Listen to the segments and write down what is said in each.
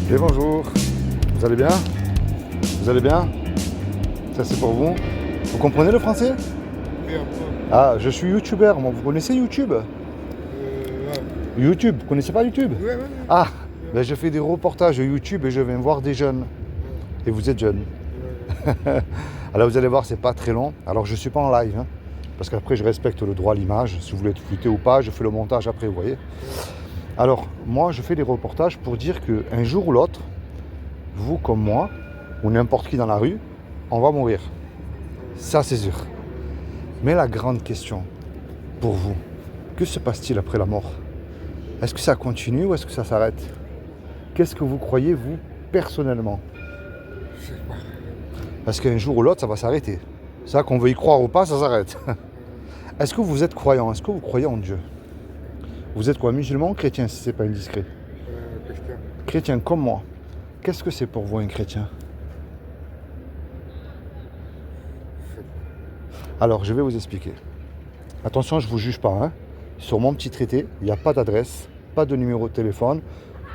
Et bonjour, vous allez bien? Vous allez bien? Ça c'est pour vous. Vous comprenez le français? Oui, un peu. Ah, je suis youtubeur, moi. Vous connaissez YouTube? Ouais. YouTube, vous connaissez pas YouTube? Ouais, ouais, Ah, ouais, ben je fais des reportages YouTube et je viens voir des jeunes. Et vous êtes jeunes. ouais, Alors vous allez voir, c'est pas très long. Alors je suis pas en live, hein, parce qu'après je respecte le droit à l'image. Si vous voulez être flouté ou pas, je fais le montage après, vous voyez. Alors moi, je fais des reportages pour dire qu'un jour ou l'autre, vous comme moi, ou n'importe qui dans la rue, on va mourir. Ça c'est sûr. Mais la grande question, pour vous, que se passe-t-il après la mort? Est-ce que ça continue ou est-ce que ça s'arrête? Qu'est-ce que vous croyez, vous, personnellement? je sais pas. Parce qu'un jour ou l'autre, ça va s'arrêter. Ça, qu'on veut y croire ou pas, ça s'arrête. Est-ce que vous êtes croyant? Est-ce que vous croyez en Dieu? Vous êtes quoi, musulman ou chrétien, si c'est pas indiscret? Question. Chrétien comme moi. Qu'est-ce que c'est pour vous, un chrétien? Alors, je vais vous expliquer. Attention, je ne vous juge pas, hein. Sur mon petit traité, il n'y a pas d'adresse, pas de numéro de téléphone.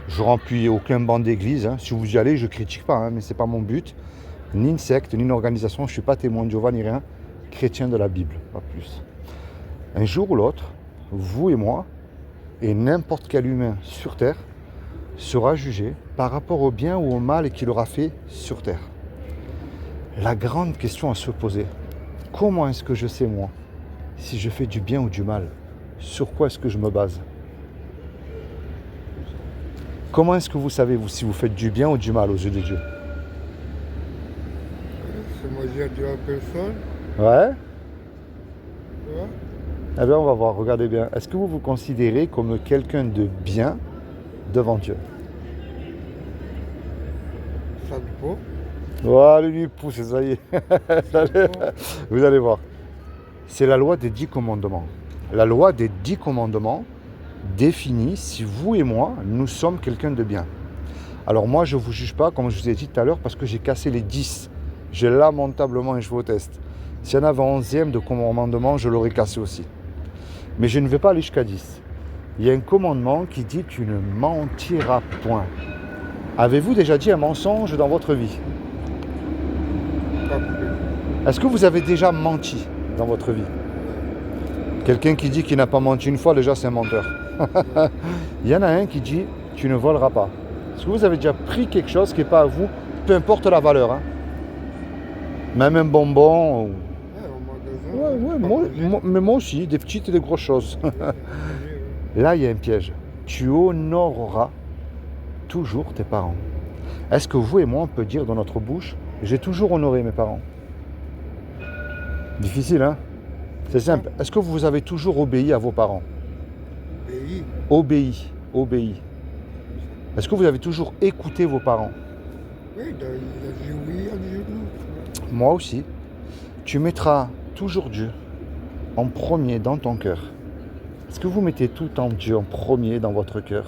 Je remplis aucun banc d'église, hein. Si vous y allez, je ne critique pas, hein, mais ce n'est pas mon but. Ni une secte, ni une organisation, je ne suis pas témoin de Jéhovah, ni rien. Chrétien de la Bible, pas plus. Un jour ou l'autre, vous et moi, et n'importe quel humain sur Terre, sera jugé par rapport au bien ou au mal qu'il aura fait sur Terre. La grande question à se poser, comment est-ce que je sais, moi, si je fais du bien ou du mal? Sur quoi est-ce que je me base? Comment est-ce que vous savez, vous, si vous faites du bien ou du mal aux yeux de Dieu? C'est moi j'ai dit à personne. Ouais. Ouais. Eh bien, on va voir, regardez bien. Est-ce que vous vous considérez comme quelqu'un de bien devant Dieu? Ça dépend. Voilà, lui pousse, ça y est. Vous allez voir. C'est la loi des 10 commandements. La loi des 10 commandements définit si vous et moi, nous sommes quelqu'un de bien. Alors moi, je ne vous juge pas, comme je vous ai dit tout à l'heure, parce que j'ai cassé les 10. J'ai lamentablement échoué au test. S'il y en avait un 11e de commandement, je l'aurais cassé aussi. Mais je ne vais pas aller jusqu'à 10. Il y a un commandement qui dit tu ne mentiras point. Avez-vous déjà dit un mensonge dans votre vie? Pas plus. Est-ce que vous avez déjà menti dans votre vie? Quelqu'un qui dit qu'il n'a pas menti une fois, déjà c'est un menteur. Il y en a un qui dit tu ne voleras pas. Est-ce que vous avez déjà pris quelque chose qui n'est pas à vous, peu importe la valeur, hein? Même un bonbon. Ouais, au magasin. Mais moi aussi, des petites et des grosses choses. Là, il y a un piège. Tu honoreras toujours tes parents. Est-ce que vous et moi, on peut dire dans notre bouche, j'ai toujours honoré mes parents? Difficile, hein? C'est simple. Est-ce que vous avez toujours obéi à vos parents? Pays. Obéi. Est-ce que vous avez toujours écouté vos parents? Oui, il a dit oui, il a dit non. Moi aussi. Tu mettras toujours Dieu en premier dans ton cœur. Est-ce que vous mettez tout le temps Dieu en premier dans votre cœur?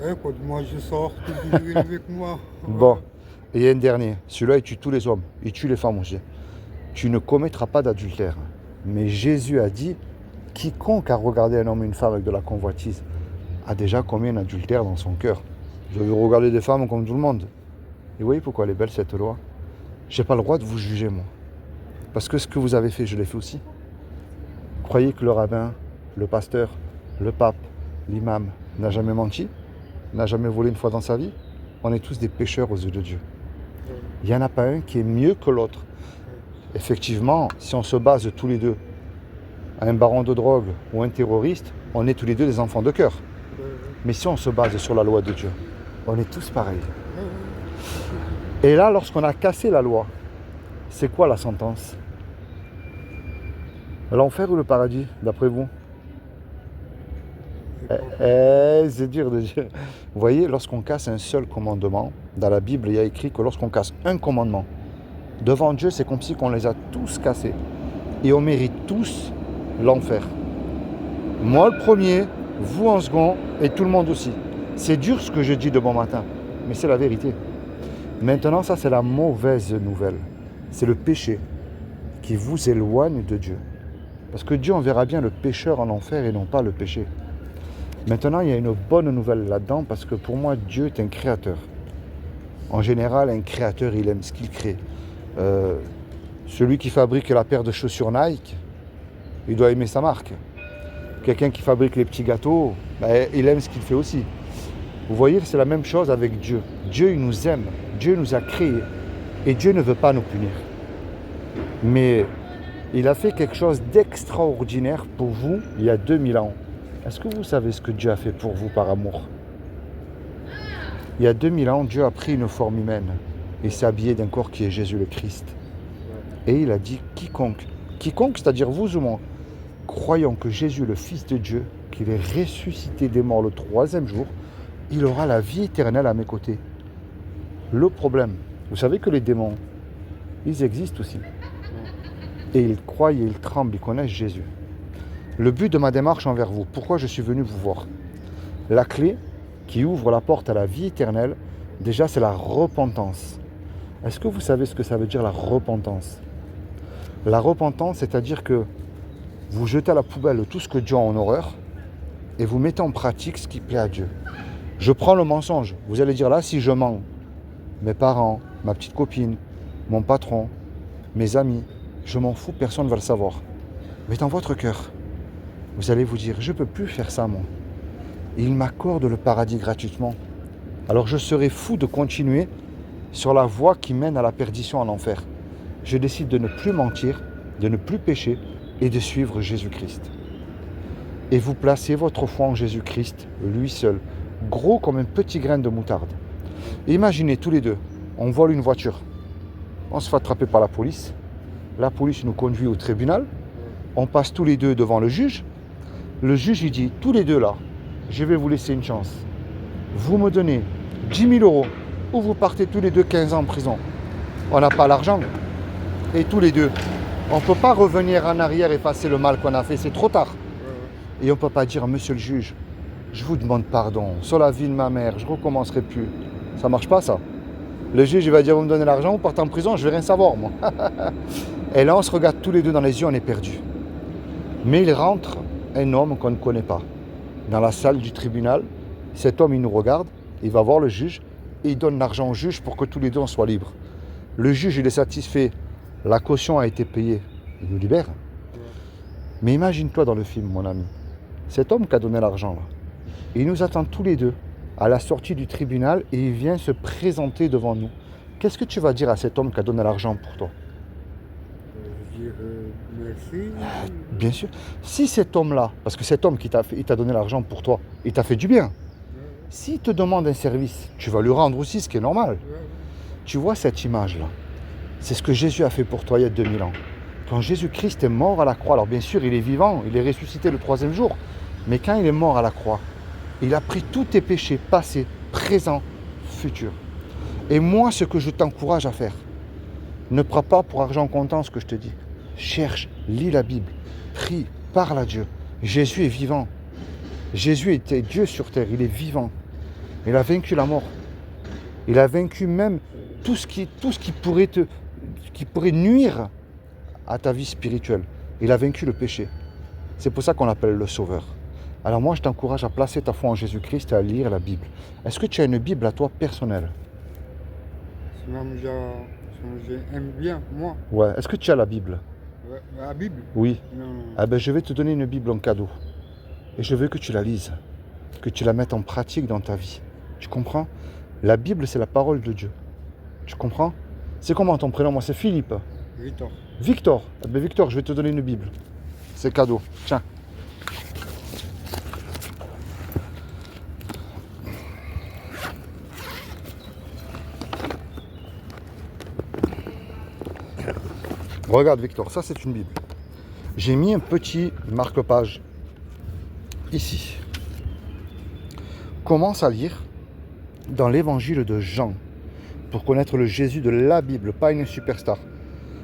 Ouais, quand moi je sors, tu veux avec moi. Bon. Et il y a un dernier. Celui-là, il tue tous les hommes. Il tue les femmes aussi. Tu ne commettras pas d'adultère. Mais Jésus a dit, quiconque a regardé un homme et une femme avec de la convoitise a déjà commis un adultère dans son cœur. Je vais regarder des femmes comme tout le monde. Et vous voyez pourquoi elle est belle cette loi? J'ai pas le droit de vous juger, moi. Parce que ce que vous avez fait, je l'ai fait aussi. Croyez que le rabbin, le pasteur, le pape, l'imam n'a jamais menti? N'a jamais volé une fois dans sa vie? On est tous des pécheurs aux yeux de Dieu. Il n'y en a pas un qui est mieux que l'autre. Effectivement, si on se base tous les deux à un baron de drogue ou un terroriste, on est tous les deux des enfants de cœur. Mais si on se base sur la loi de Dieu, on est tous pareils. Et là, lorsqu'on a cassé la loi, c'est quoi la sentence? L'enfer ou le paradis, d'après vous? C'est dur de dire. Vous voyez, lorsqu'on casse un seul commandement, dans la Bible, il y a écrit que lorsqu'on casse un commandement, devant Dieu, c'est comme si on les a tous cassés. Et on mérite tous l'enfer. Moi le premier, vous en second, et tout le monde aussi. C'est dur ce que je dis de bon matin, mais c'est la vérité. Maintenant, ça c'est la mauvaise nouvelle. C'est le péché qui vous éloigne de Dieu. Parce que Dieu enverra bien le pécheur en enfer et non pas le péché. Maintenant, il y a une bonne nouvelle là-dedans, parce que pour moi, Dieu est un créateur. En général, un créateur, il aime ce qu'il crée. Celui qui fabrique la paire de chaussures Nike, il doit aimer sa marque. Quelqu'un qui fabrique les petits gâteaux, ben, il aime ce qu'il fait aussi. Vous voyez, c'est la même chose avec Dieu. Dieu, il nous aime. Dieu nous a créés. Et Dieu ne veut pas nous punir. Mais il a fait quelque chose d'extraordinaire pour vous il y a 2000 ans. Est-ce que vous savez ce que Dieu a fait pour vous par amour? Il y a 2000 ans, Dieu a pris une forme humaine et s'est habillé d'un corps qui est Jésus le Christ. Et il a dit quiconque, c'est-à-dire vous ou moi, croyant que Jésus, le Fils de Dieu, qu'il est ressuscité des morts le 3e jour, il aura la vie éternelle à mes côtés. Le problème, vous savez que les démons, ils existent aussi. Et ils croient et ils tremblent, ils connaissent Jésus. Le but de ma démarche envers vous, pourquoi je suis venu vous voir? La clé qui ouvre la porte à la vie éternelle, déjà c'est la repentance. Est-ce que vous savez ce que ça veut dire la repentance? La repentance, c'est-à-dire que vous jetez à la poubelle tout ce que Dieu a en horreur et vous mettez en pratique ce qui plaît à Dieu. Je prends le mensonge. Vous allez dire là, si je mens, mes parents, ma petite copine, mon patron, mes amis, je m'en fous, personne ne va le savoir. Mais dans votre cœur, vous allez vous dire, je ne peux plus faire ça moi. Et il m'accorde le paradis gratuitement. Alors je serais fou de continuer sur la voie qui mène à la perdition, à l'enfer. Je décide de ne plus mentir, de ne plus pécher et de suivre Jésus-Christ. Et vous placez votre foi en Jésus-Christ, lui seul, gros comme un petit grain de moutarde. Et imaginez tous les deux, on vole une voiture, on se fait attraper par la police nous conduit au tribunal, on passe tous les deux devant le juge il dit, tous les deux là, je vais vous laisser une chance. Vous me donnez 10 000 € ou vous partez tous les deux 15 ans en prison. On n'a pas l'argent. Et tous les deux, on ne peut pas revenir en arrière et effacer le mal qu'on a fait, c'est trop tard. Et on ne peut pas dire, monsieur le juge, je vous demande pardon, sur la vie de ma mère, je ne recommencerai plus. Ça ne marche pas ça. Le juge il va dire, vous me donnez l'argent, vous partez en prison, je ne vais rien savoir moi. Et là on se regarde tous les deux dans les yeux, on est perdus. Mais il rentre un homme qu'on ne connaît pas. Dans la salle du tribunal, cet homme il nous regarde, il va voir le juge et il donne l'argent au juge pour que tous les deux on soit libres. Le juge il est satisfait, la caution a été payée, il nous libère. Mais imagine-toi dans le film mon ami, cet homme qui a donné l'argent là, il nous attend tous les deux à la sortie du tribunal et il vient se présenter devant nous. Qu'est-ce que tu vas dire à cet homme qui a donné l'argent pour toi? Je veux dire merci. Bien sûr. Si cet homme-là, parce que cet homme qui il t'a donné l'argent pour toi, il t'a fait du bien. S'il te demande un service, tu vas lui rendre aussi, ce qui est normal. Tu vois cette image-là, c'est ce que Jésus a fait pour toi il y a 2000 ans. Quand Jésus-Christ est mort à la croix, alors bien sûr il est vivant, il est ressuscité le 3e jour, mais quand il est mort à la croix, il a pris tous tes péchés passés, présents, futurs. Et moi, ce que je t'encourage à faire, ne prends pas pour argent comptant ce que je te dis. Cherche, lis la Bible, prie, parle à Dieu. Jésus est vivant. Jésus était Dieu sur terre, il est vivant. Il a vaincu la mort. Il a vaincu même tout ce qui pourrait nuire à ta vie spirituelle. Il a vaincu le péché. C'est pour ça qu'on l'appelle le Sauveur. Alors moi, je t'encourage à placer ta foi en Jésus-Christ et à lire la Bible. Est-ce que tu as une Bible à toi personnelle? J'aime bien, moi. Ouais. Est-ce que tu as la Bible? La Bible? Oui. Non. Ah ben, je vais te donner une Bible en cadeau. Et je veux que tu la lises. Que tu la mettes en pratique dans ta vie. Tu comprends? La Bible, c'est la parole de Dieu. Tu comprends? C'est comment ton prénom? Moi, c'est Philippe. Victor. Victor. Eh ben, Victor, je vais te donner une Bible. C'est cadeau. Tiens. Regarde Victor, ça c'est une Bible. J'ai mis un petit marque-page ici. Commence à lire dans l'évangile de Jean pour connaître le Jésus de la Bible, pas une superstar.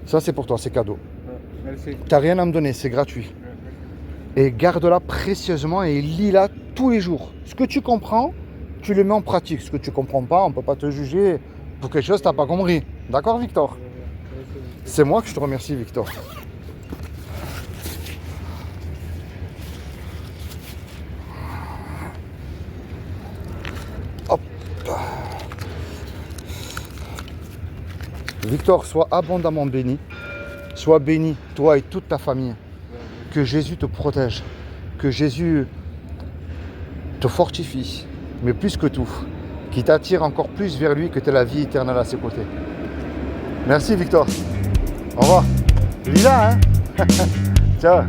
Ça c'est pour toi, c'est cadeau. Merci. T'as rien à me donner, c'est gratuit. Et garde-la précieusement et lis-la tous les jours. Ce que tu comprends, tu le mets en pratique. Ce que tu comprends pas, on ne peut pas te juger pour quelque chose que tu n'as pas compris. D'accord Victor? C'est moi que je te remercie Victor. Hop. Victor, sois abondamment béni. Sois béni, toi et toute ta famille. Que Jésus te protège. Que Jésus te fortifie. Mais plus que tout, qu'il t'attire encore plus vers lui, que tu aies la vie éternelle à ses côtés. Merci Victor. Au revoir. Lila, hein. Ciao.